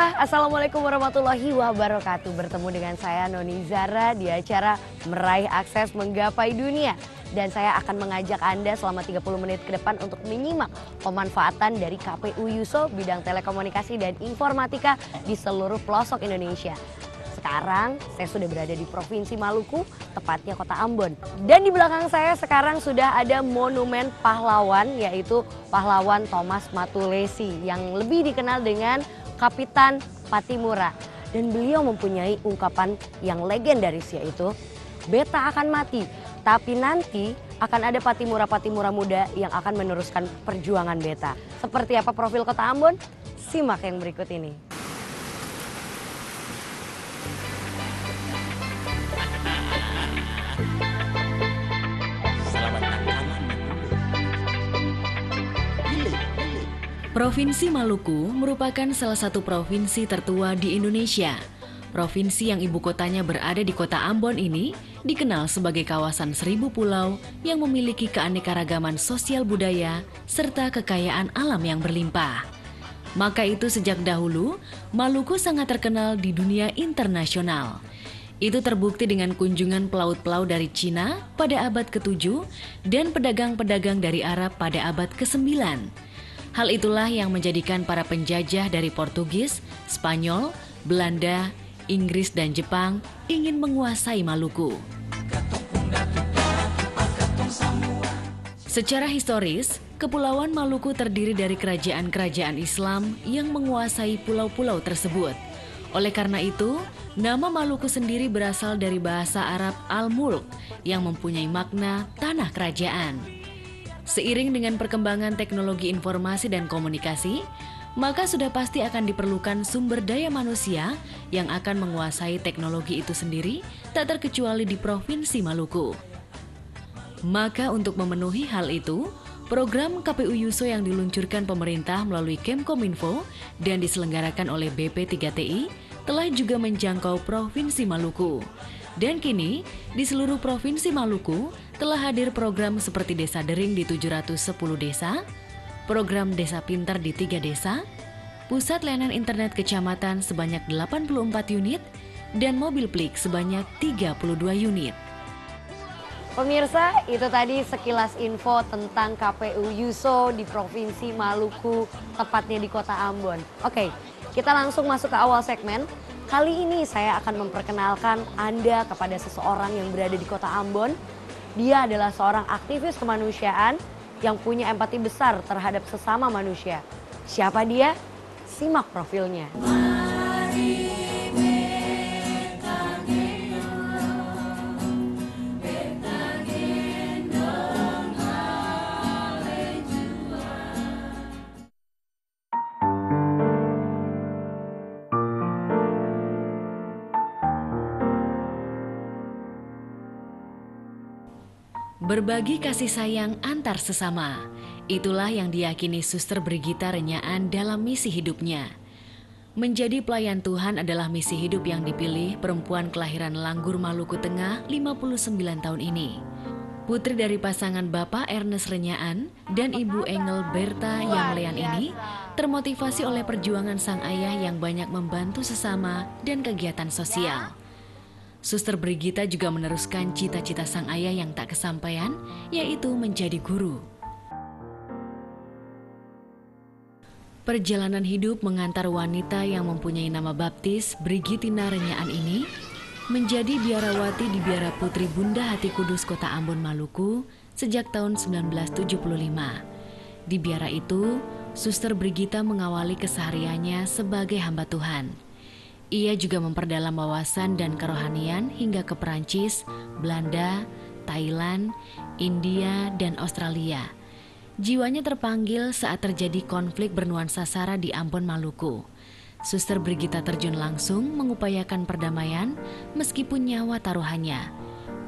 Pemirsa, Assalamualaikum warahmatullahi wabarakatuh. Bertemu dengan saya Noni Zara di acara Meraih Akses Menggapai Dunia. Dan saya akan mengajak Anda selama 30 menit ke depan untuk menyimak pemanfaatan dari KPU Yuso bidang telekomunikasi dan informatika di seluruh pelosok Indonesia. Sekarang saya sudah berada di Provinsi Maluku, tepatnya Kota Ambon. Dan di belakang saya sekarang sudah ada monumen pahlawan, yaitu pahlawan Thomas Matulesi yang lebih dikenal dengan Kapitan Patimura. Dan beliau mempunyai ungkapan yang legendaris, yaitu beta akan mati, tapi nanti akan ada Patimura-Patimura muda yang akan meneruskan perjuangan beta. Seperti apa profil Kota Ambon? Simak yang berikut ini. Provinsi Maluku merupakan salah satu provinsi tertua di Indonesia. Provinsi yang ibu kotanya berada di Kota Ambon ini dikenal sebagai kawasan 1000 pulau yang memiliki keanekaragaman sosial budaya serta kekayaan alam yang berlimpah. Maka itu sejak dahulu, Maluku sangat terkenal di dunia internasional. Itu terbukti dengan kunjungan pelaut-pelaut dari Cina pada abad ke-7 dan pedagang-pedagang dari Arab pada abad ke-9. Hal itulah yang menjadikan para penjajah dari Portugis, Spanyol, Belanda, Inggris dan Jepang ingin menguasai Maluku. Secara historis, Kepulauan Maluku terdiri dari kerajaan-kerajaan Islam yang menguasai pulau-pulau tersebut. Oleh karena itu, nama Maluku sendiri berasal dari bahasa Arab Al-Mulk yang mempunyai makna tanah kerajaan. Seiring dengan perkembangan teknologi informasi dan komunikasi, maka sudah pasti akan diperlukan sumber daya manusia yang akan menguasai teknologi itu sendiri, tak terkecuali di Provinsi Maluku. Maka untuk memenuhi hal itu, program KPU Yuso yang diluncurkan pemerintah melalui Kemkominfo dan diselenggarakan oleh BP3TI telah juga menjangkau Provinsi Maluku. Dan kini, di seluruh Provinsi Maluku telah hadir program seperti Desa Dering di 710 desa, program Desa Pintar di 3 desa, pusat layanan internet kecamatan sebanyak 84 unit, dan mobil plik sebanyak 32 unit. Pemirsa, itu tadi sekilas info tentang KPU Yuso di Provinsi Maluku, tepatnya di Kota Ambon. Oke, kita langsung masuk ke awal segmen. Kali ini saya akan memperkenalkan Anda kepada seseorang yang berada di Kota Ambon. Dia adalah seorang aktivis kemanusiaan yang punya empati besar terhadap sesama manusia. Siapa dia? Simak profilnya. Berbagi kasih sayang antar sesama, itulah yang diyakini Suster Brigita Renyaan dalam misi hidupnya. Menjadi pelayan Tuhan adalah misi hidup yang dipilih perempuan kelahiran Langgur, Maluku Tengah 59 tahun ini. Putri dari pasangan Bapak Ernest Renyaan dan Ibu Engel Berta Yamlean ini termotivasi oleh perjuangan sang ayah yang banyak membantu sesama dan kegiatan sosial. Suster Brigita juga meneruskan cita-cita sang ayah yang tak kesampaian, yaitu menjadi guru. Perjalanan hidup mengantar wanita yang mempunyai nama baptis Brigitina Renyaan ini menjadi biarawati di Biara Putri Bunda Hati Kudus Kota Ambon, Maluku sejak tahun 1975. Di biara itu, Suster Brigita mengawali kesehariannya sebagai hamba Tuhan. Ia juga memperdalam wawasan dan kerohanian hingga ke Perancis, Belanda, Thailand, India, dan Australia. Jiwanya terpanggil saat terjadi konflik bernuansa SARA di Ambon, Maluku. Suster Brigita terjun langsung mengupayakan perdamaian meskipun nyawa taruhannya.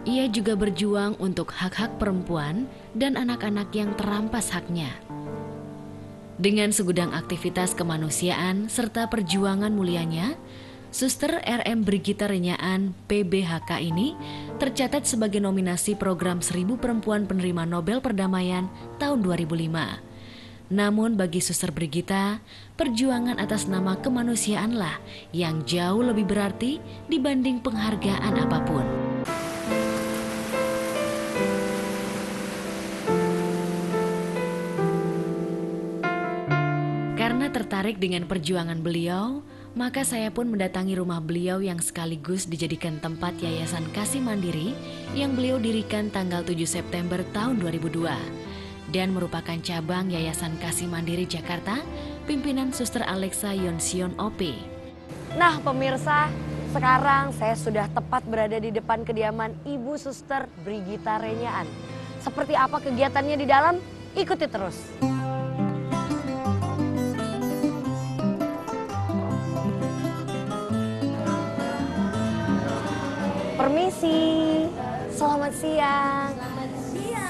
Ia juga berjuang untuk hak-hak perempuan dan anak-anak yang terampas haknya. Dengan segudang aktivitas kemanusiaan serta perjuangan mulianya, Suster RM Brigita Renyaan PBHK ini tercatat sebagai nominasi program 1000 Perempuan Penerima Nobel Perdamaian tahun 2005. Namun bagi Suster Brigita, perjuangan atas nama kemanusiaanlah yang jauh lebih berarti dibanding penghargaan apapun. Karena tertarik dengan perjuangan beliau, maka saya pun mendatangi rumah beliau yang sekaligus dijadikan tempat Yayasan Kasih Mandiri yang beliau dirikan tanggal 7 September tahun 2002. Dan merupakan cabang Yayasan Kasih Mandiri Jakarta, pimpinan Suster Alexa Yonsion OP. Nah pemirsa, sekarang saya sudah tepat berada di depan kediaman Ibu Suster Brigita Renyaan. Seperti apa kegiatannya di dalam? Ikuti terus. Permisi, selamat siang.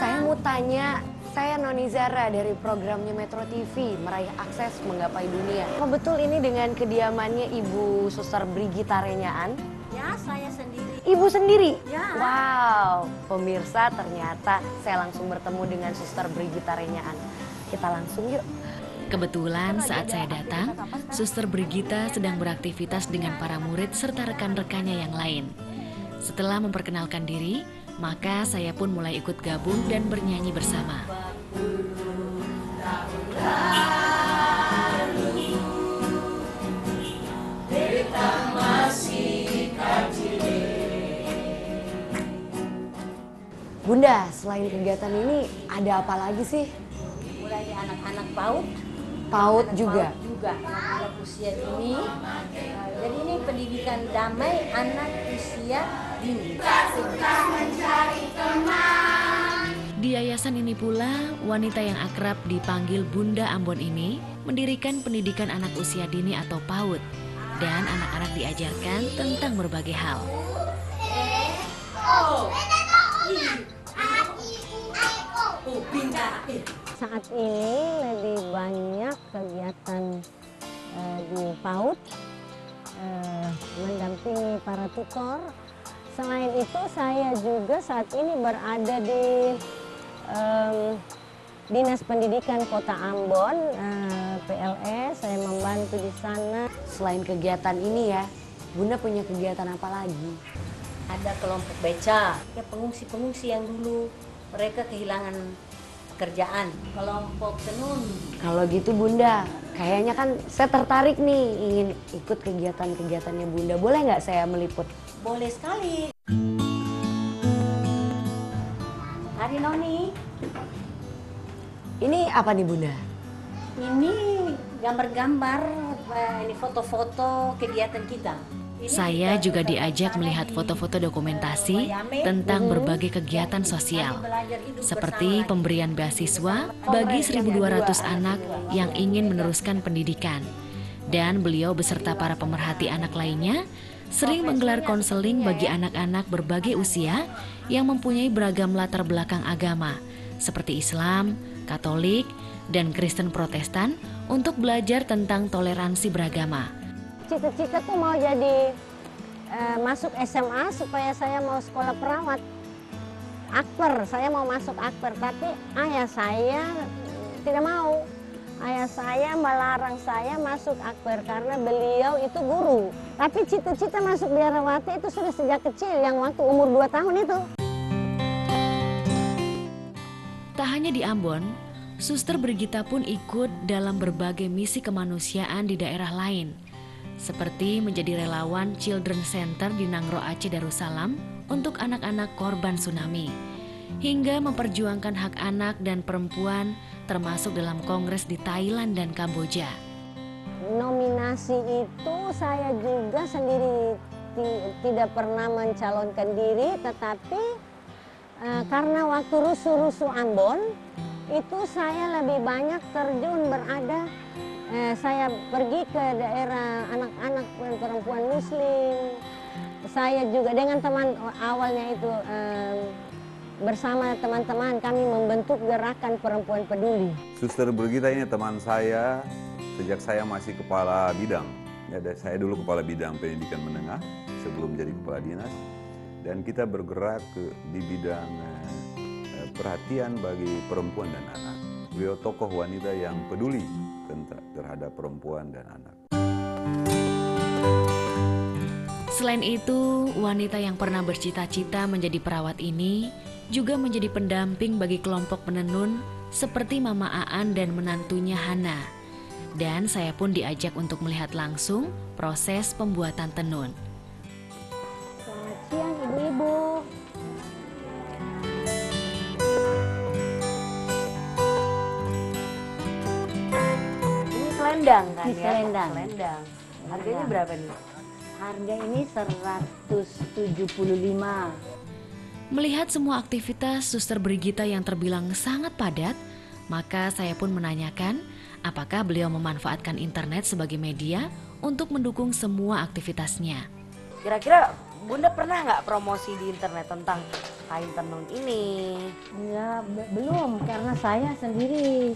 Saya mau tanya, saya Noni Zara dari programnya Metro TV, Meraih Akses Menggapai Dunia. Apa betul ini dengan kediamannya Ibu Suster Brigita Renyaan? Ya, saya sendiri. Ibu sendiri? Ya. Wow, pemirsa ternyata saya langsung bertemu dengan Suster Brigita Renyaan. Kita langsung yuk. Kebetulan saat saya datang, Suster Brigita sedang beraktivitas dengan para murid serta rekan-rekannya yang lain. Setelah memperkenalkan diri, maka saya pun mulai ikut gabung dan bernyanyi bersama. Bunda, selain kegiatan ini ada apa lagi sih? Mulai di anak-anak PAUD. PAUD Anak juga? PAUD juga, anak usia dini. Jadi ini pendidikan damai anak usia dini. Di yayasan ini pula, wanita yang akrab dipanggil Bunda Ambon ini mendirikan pendidikan anak usia dini atau PAUD. Dan anak-anak diajarkan tentang berbagai hal. Saat ini lebih banyak kegiatan di PAUD, mendampingi para tutor. Selain itu saya juga saat ini berada di Dinas Pendidikan Kota Ambon, PLS, saya membantu di sana. Selain kegiatan ini ya, Bunda punya kegiatan apa lagi? Ada kelompok beca, ya pengungsi-pengungsi yang dulu mereka kehilangan pekerjaan. Kelompok tenun. Kalau gitu Bunda, kayaknya kan saya tertarik nih ingin ikut kegiatan-kegiatannya Bunda. Boleh nggak saya meliput? Boleh sekali. Hari Noni, Ini apa nih Bunda? ini gambar-gambar, ini foto-foto kegiatan kita. Ini Saya kita juga sudah diajak ada melihat di, foto-foto dokumentasi Wayame. tentang berbagai kegiatan sosial, seperti pemberian beasiswa bagi 1.200 anak yang ingin meneruskan pendidikan. Dan beliau beserta para pemerhati anak lainnya sering menggelar konseling bagi anak-anak berbagai usia yang mempunyai beragam latar belakang agama, seperti Islam, Katolik, dan Kristen Protestan untuk belajar tentang toleransi beragama. Cita-cita tuh mau jadi masuk SMA supaya saya mau sekolah perawat. Akper, saya mau masuk Akper, tapi ayah saya tidak mau. Ayah saya melarang saya masuk Akper karena beliau itu guru. Tapi cita-cita masuk biarawati itu sudah sejak kecil, yang waktu umur 2 tahun itu. Tak hanya di Ambon, Suster Brigita pun ikut dalam berbagai misi kemanusiaan di daerah lain, seperti menjadi relawan Children Center di Nangro Aceh Darussalam untuk anak-anak korban tsunami, hingga memperjuangkan hak anak dan perempuan termasuk dalam kongres di Thailand dan Kamboja. Nominasi itu saya juga sendiri tidak pernah mencalonkan diri, tetapi karena waktu rusuh-rusuh Ambon itu saya lebih banyak terjun berada. Saya pergi ke daerah anak-anak dan perempuan Muslim. Saya juga dengan teman awalnya itu bersama teman-teman kami membentuk gerakan perempuan peduli. Suster Brigita ini teman saya sejak saya masih kepala bidang. Ya, saya dulu kepala bidang pendidikan menengah sebelum jadi kepala dinas. Dan kita bergerak di bidang perhatian bagi perempuan dan anak. Beliau tokoh wanita yang peduli terhadap perempuan dan anak. Selain itu, wanita yang pernah bercita-cita menjadi perawat ini juga menjadi pendamping bagi kelompok penenun seperti Mama Aan dan menantunya Hana. Dan saya pun diajak untuk melihat langsung proses pembuatan tenun. Selamat siang ibu-ibu. Ini selendang kan Ini ya? selendang. Selendang. Harganya Selendang. berapa nih? Harga ini 175. Melihat semua aktivitas Suster Brigita yang terbilang sangat padat, maka saya pun menanyakan apakah beliau memanfaatkan internet sebagai media untuk mendukung semua aktivitasnya. Kira-kira Bunda pernah nggak promosi di internet tentang kain tenun ini? Ya, belum, karena saya sendiri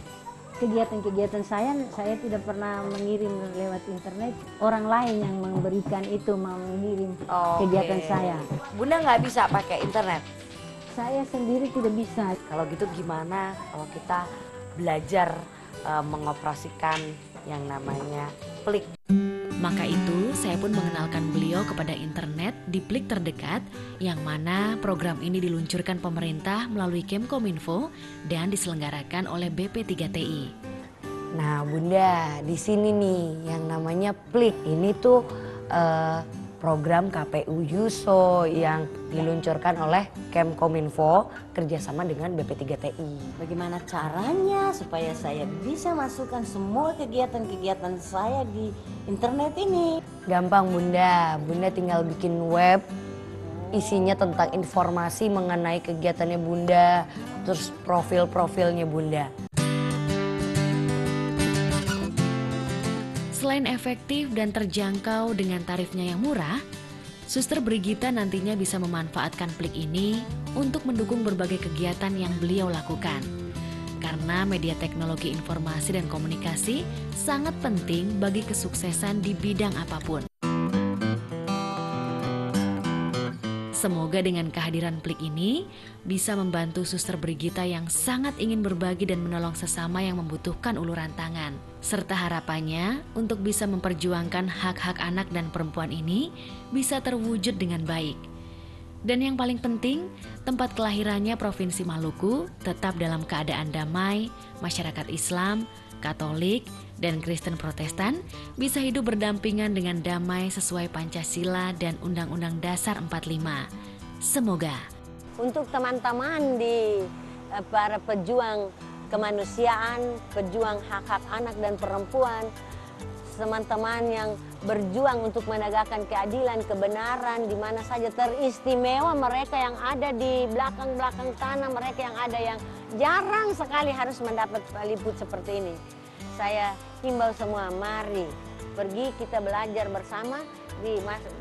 kegiatan-kegiatan saya tidak pernah mengirim lewat internet. Orang lain yang memberikan itu, mau mengirim kegiatan Oke. saya. Bunda nggak bisa pakai internet. Saya sendiri tidak bisa. Kalau gitu gimana kalau kita belajar mengoperasikan yang namanya Plik? Maka itu saya pun mengenalkan beliau kepada internet di Plik terdekat yang mana program ini diluncurkan pemerintah melalui Kemkominfo dan diselenggarakan oleh BP3TI. Nah Bunda, di sini nih yang namanya Plik ini tuh program KPU Yuso yang diluncurkan oleh Kemkominfo kerjasama dengan BP3TI. Bagaimana caranya supaya saya bisa masukkan semua kegiatan-kegiatan saya di internet ini? Gampang Bunda, Bunda tinggal bikin web isinya tentang informasi mengenai kegiatannya Bunda, terus profil-profilnya Bunda. Selain efektif dan terjangkau dengan tarifnya yang murah, Suster Brigita nantinya bisa memanfaatkan Plik ini untuk mendukung berbagai kegiatan yang beliau lakukan. Karena media teknologi informasi dan komunikasi sangat penting bagi kesuksesan di bidang apapun. Semoga dengan kehadiran Plik ini bisa membantu Suster Brigita yang sangat ingin berbagi dan menolong sesama yang membutuhkan uluran tangan. Serta harapannya untuk bisa memperjuangkan hak-hak anak dan perempuan ini bisa terwujud dengan baik. Dan yang paling penting, tempat kelahirannya Provinsi Maluku tetap dalam keadaan damai, masyarakat Islam, Katolik, dan Kristen Protestan bisa hidup berdampingan dengan damai sesuai Pancasila dan Undang-Undang Dasar 45. Semoga. Untuk teman-teman di para pejuang kemanusiaan, pejuang hak-hak anak dan perempuan, teman-teman yang berjuang untuk menegakkan keadilan, kebenaran di mana saja, teristimewa mereka yang ada di belakang-belakang tanah, mereka yang ada yang jarang sekali harus mendapat liput seperti ini. Saya himbau semua, mari pergi kita belajar bersama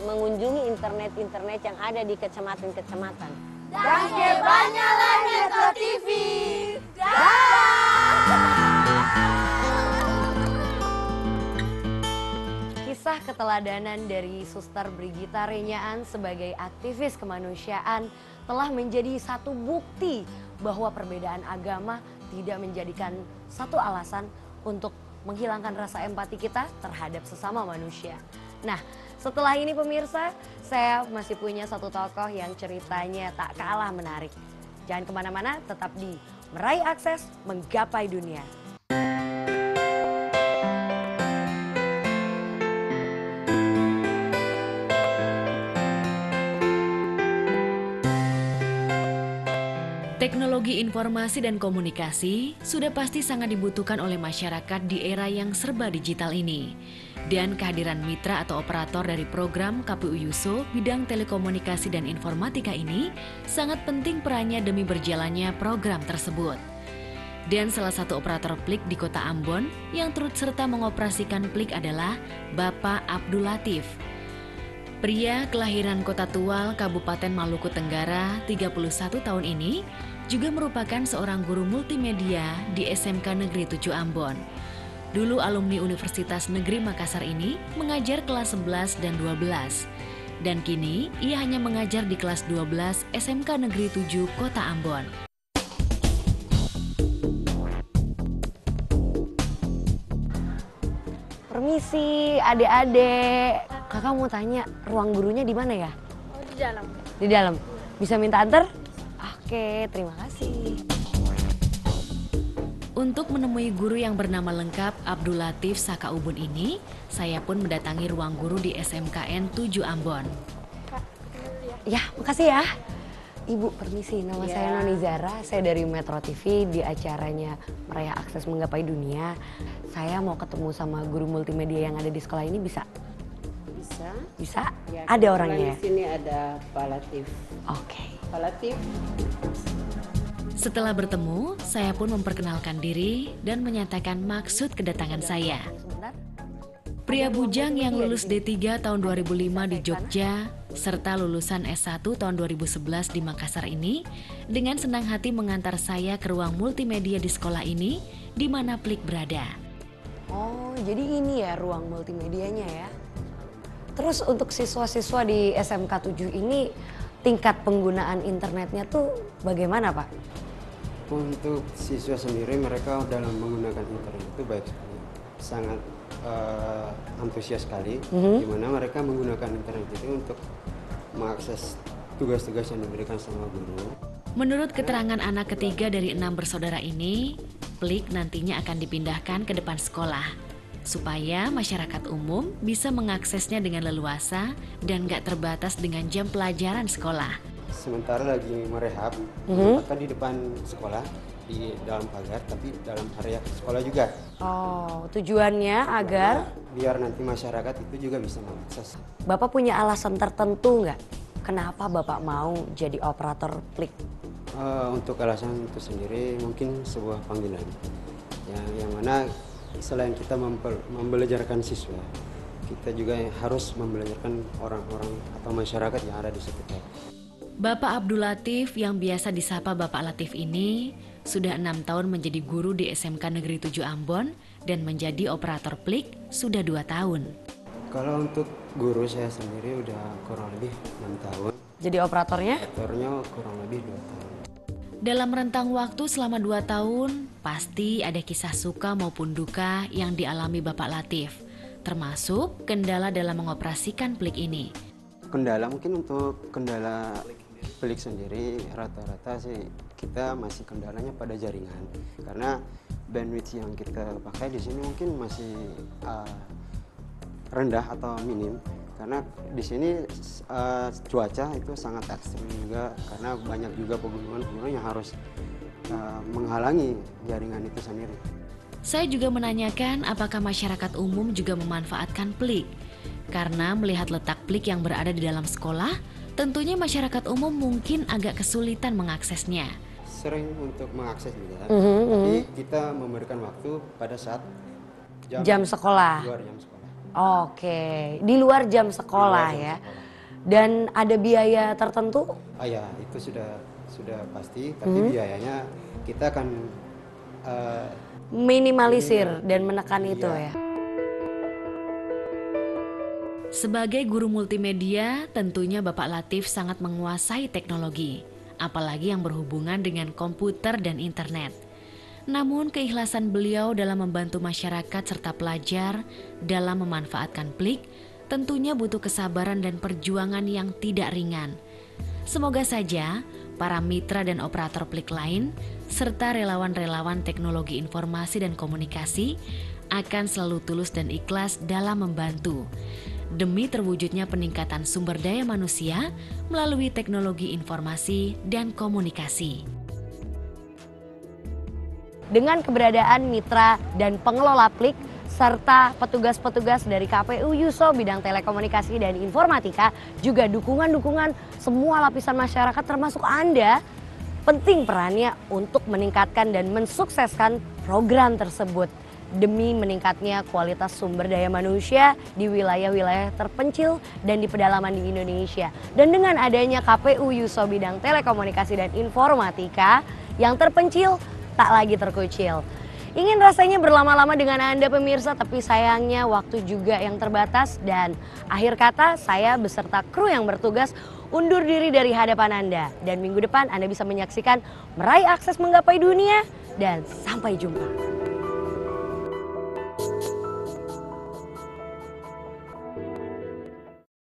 mengunjungi internet-internet yang ada di kecamatan-kecamatan. Dan hebatnya Metro TV. Kisah keteladanan dari Suster Brigita Renyaan sebagai aktivis kemanusiaan telah menjadi satu bukti bahwa perbedaan agama tidak menjadikan satu alasan untuk menghilangkan rasa empati kita terhadap sesama manusia. Nah, setelah ini pemirsa, saya masih punya satu tokoh yang ceritanya tak kalah menarik. Jangan kemana-mana, tetap di Meraih Akses Menggapai Dunia. Teknologi informasi dan komunikasi sudah pasti sangat dibutuhkan oleh masyarakat di era yang serba digital ini. Dan kehadiran mitra atau operator dari program KPU Yuso bidang telekomunikasi dan informatika ini sangat penting perannya demi berjalannya program tersebut. Dan salah satu operator Plik di Kota Ambon yang turut serta mengoperasikan Plik adalah Bapak Abdul Latif. Pria kelahiran Kota Tual, Kabupaten Maluku Tenggara, 31 tahun ini juga merupakan seorang guru multimedia di SMK Negeri 7 Ambon. Dulu alumni Universitas Negeri Makassar ini mengajar kelas 11 dan 12. Dan kini ia hanya mengajar di kelas 12 SMK Negeri 7 Kota Ambon. Permisi adik-adik. Kakak mau tanya, ruang gurunya di mana ya? Di dalam. Di dalam. Bisa minta antar? Oke, terima kasih. Untuk menemui guru yang bernama lengkap Abdul Latif Sakaubun ini, saya pun mendatangi ruang guru di SMKN 7 Ambon. Ya, makasih ya. Ibu, permisi. Nama saya Noni Zara. Saya dari Metro TV di acaranya Meraih Akses Menggapai Dunia. Saya mau ketemu sama guru multimedia yang ada di sekolah ini, bisa? Bisa. Bisa? Ya, Ada orangnya? Di sini ada Pak Latif. Oke. Pak Latif. Setelah bertemu, saya pun memperkenalkan diri dan menyatakan maksud kedatangan saya. Sebentar. Pria bujang yang lulus D3 tahun 2005 di Jogja, serta lulusan S1 tahun 2011 di Makassar ini, dengan senang hati mengantar saya ke ruang multimedia di sekolah ini, di mana Plik berada. Oh, jadi ini ya ruang multimedianya ya. Terus untuk siswa-siswa di SMK 7 ini, tingkat penggunaan internetnya tuh bagaimana, Pak? Untuk siswa sendiri, mereka dalam menggunakan internet itu baik sekali, sangat antusias sekali, di mana mereka menggunakan internet itu untuk mengakses tugas-tugas yang diberikan sama guru. Menurut keterangan anak ketiga dari 6 bersaudara ini, Plik nantinya akan dipindahkan ke depan sekolah, supaya masyarakat umum bisa mengaksesnya dengan leluasa dan gak terbatas dengan jam pelajaran sekolah. Sementara lagi merehab, menempatkan di depan sekolah, di dalam pagar, tapi dalam area sekolah juga. Oh, tujuannya agar Biar nanti masyarakat itu juga bisa mengakses. Bapak punya alasan tertentu nggak? Kenapa Bapak mau jadi operator Plik? Untuk alasan itu sendiri mungkin sebuah panggilan, yang mana selain kita membelajarkan siswa, kita juga harus membelajarkan orang-orang atau masyarakat yang ada di sekitar. Bapak Abdul Latif yang biasa disapa Bapak Latif ini sudah 6 tahun menjadi guru di SMK Negeri 7 Ambon dan menjadi operator Plik sudah 2 tahun. Kalau untuk guru saya sendiri udah kurang lebih 6 tahun. Jadi operatornya? Operatornya kurang lebih 2 tahun. Dalam rentang waktu selama 2 tahun, pasti ada kisah suka maupun duka yang dialami Bapak Latif, termasuk kendala dalam mengoperasikan Plik ini. Kendala mungkin untuk kendala Plik sendiri rata-rata sih kita masih kendalanya pada jaringan, karena bandwidth yang kita pakai di sini mungkin masih rendah atau minim, karena di sini cuaca itu sangat ekstrim juga, karena banyak juga pegunungan-pegunungan yang harus menghalangi jaringan itu sendiri. Saya juga menanyakan apakah masyarakat umum juga memanfaatkan Plik. Karena melihat letak Plik yang berada di dalam sekolah, tentunya masyarakat umum mungkin agak kesulitan mengaksesnya. Sering untuk mengakses juga, tapi kita memberikan waktu pada saat Jam sekolah. luar jam sekolah. Oke, di luar jam sekolah ya. Dan ada biaya tertentu? Ya, itu sudah pasti, tapi biayanya kita akan Minimalisir dan menekan itu ya. Sebagai guru multimedia, tentunya Bapak Latif sangat menguasai teknologi, apalagi yang berhubungan dengan komputer dan internet. Namun keikhlasan beliau dalam membantu masyarakat serta pelajar dalam memanfaatkan Plik tentunya butuh kesabaran dan perjuangan yang tidak ringan. Semoga saja para mitra dan operator Plik lain serta relawan-relawan teknologi informasi dan komunikasi akan selalu tulus dan ikhlas dalam membantu demi terwujudnya peningkatan sumber daya manusia melalui teknologi informasi dan komunikasi. Dengan keberadaan mitra dan pengelola Plik serta petugas-petugas dari KPU Yuso bidang telekomunikasi dan informatika, juga dukungan-dukungan semua lapisan masyarakat termasuk Anda, penting perannya untuk meningkatkan dan mensukseskan program tersebut demi meningkatnya kualitas sumber daya manusia di wilayah-wilayah terpencil dan di pedalaman di Indonesia. Dan dengan adanya KPU Yuso bidang telekomunikasi dan informatika yang terpencil tak lagi terkucil. Ingin rasanya berlama-lama dengan Anda pemirsa, tapi sayangnya waktu juga yang terbatas, dan akhir kata saya beserta kru yang bertugas undur diri dari hadapan Anda. Dan minggu depan Anda bisa menyaksikan Meraih Akses Menggapai Dunia, dan sampai jumpa.